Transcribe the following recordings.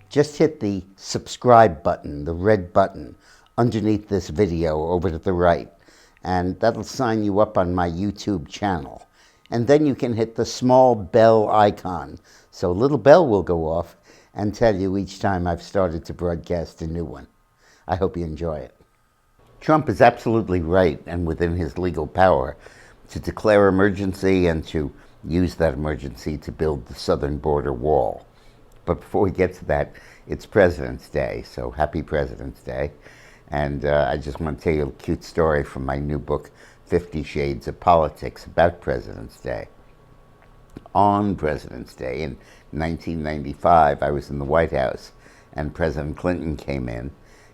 just hit the subscribe button, the red button, underneath this video over to the right, and that'll sign you up on my YouTube channel. And then you can hit the small bell icon, so a little bell will go off and tell you each time I've started to broadcast a new one. I hope you enjoy it. Trump is absolutely right and within his legal power to declare emergency and to use that emergency to build the southern border wall. But before we get to that, it's President's Day, so happy President's Day. And I just want to tell you a cute story from my new book, 50 Shades of Politics, about President's Day. On President's Day in 1995, I was in the White House, and President Clinton came in,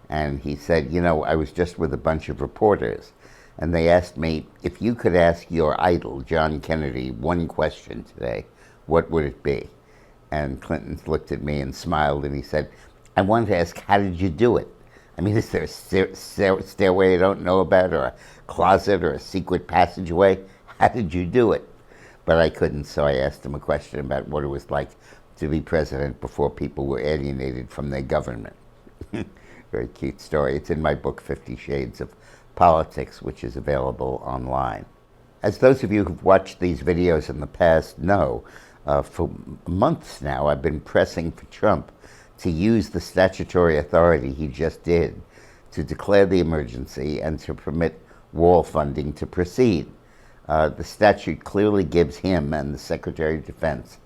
and he said, you know, I was just with a bunch of reporters, and they asked me, if you could ask your idol, John Kennedy, one question today, what would it be? And Clinton looked at me and smiled, and he said, I wanted to ask, how did you do it? I mean, is there a stairway I don't know about, or a closet, or a secret passageway? How did you do it? But I couldn't, so I asked him a question about what it was like to be president before people were alienated from their government. Very cute story. It's in my book, 50 Shades of Politics, which is available online. As those of you who've watched these videos in the past know, for months now I've been pressing for Trump to use the statutory authority he just did to declare the emergency and to permit wall funding to proceed. The statute clearly gives him and the Secretary of Defense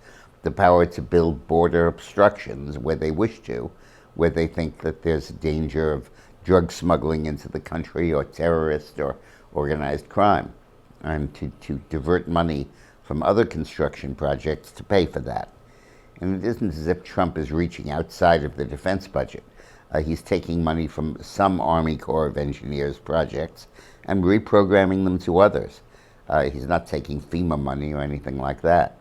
the power to build border obstructions where they wish to, where they think that there's a danger of drug smuggling into the country or terrorist or organized crime, and to divert money from other construction projects to pay for that. And it isn't as if Trump is reaching outside of the defense budget. He's taking money from some Army Corps of Engineers projects and reprogramming them to others. He's not taking FEMA money or anything like that.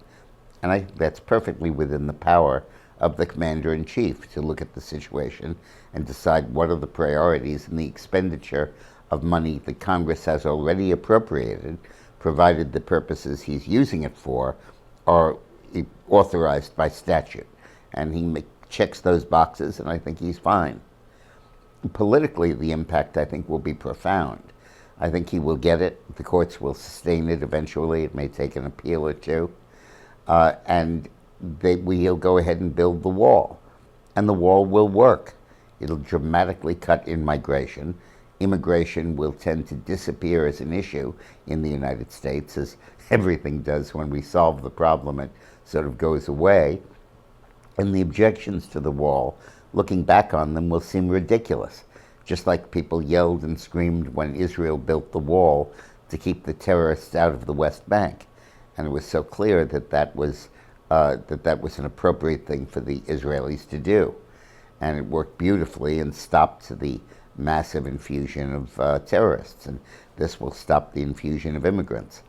And I think that's perfectly within the power of the Commander-in-Chief to look at the situation and decide what are the priorities in the expenditure of money that Congress has already appropriated, provided the purposes he's using it for are authorized by statute. And he checks those boxes, and I think he's fine. Politically, the impact, I think, will be profound. I think he will get it. The courts will sustain it eventually. It may take an appeal or two. And he'll go ahead and build the wall. And the wall will work. It'll dramatically cut in migration. Immigration will tend to disappear as an issue in the United States, as everything does when we solve the problem. It sort of goes away. And the objections to the wall, looking back on them, will seem ridiculous. Just like people yelled and screamed when Israel built the wall to keep the terrorists out of the West Bank. And it was so clear that that was an appropriate thing for the Israelis to do. And it worked beautifully and stopped the massive infusion of terrorists. And this will stop the infusion of immigrants,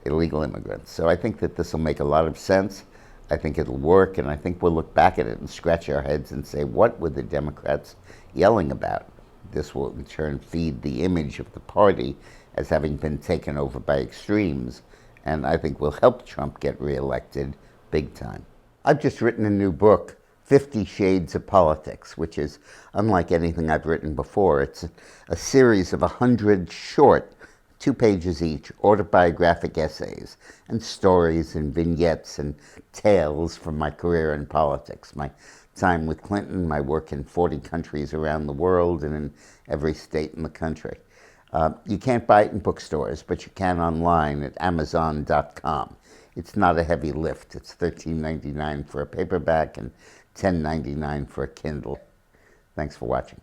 illegal immigrants. So I think that this will make a lot of sense. I think it'll work, and I think we'll look back at it and scratch our heads and say, what were the Democrats yelling about? This will in turn feed the image of the party as having been taken over by extremes, and I think will help Trump get reelected big time. I've just written a new book, 50 Shades of Politics, which is unlike anything I've written before. It's a series of 100 short, 2 pages each, autobiographic essays and stories and vignettes and tales from my career in politics, my time with Clinton, my work in 40 countries around the world and in every state in the country. You can't buy it in bookstores, but you can online at Amazon.com. It's not a heavy lift. It's $13.99 for a paperback and $10.99 for a Kindle. Thanks for watching.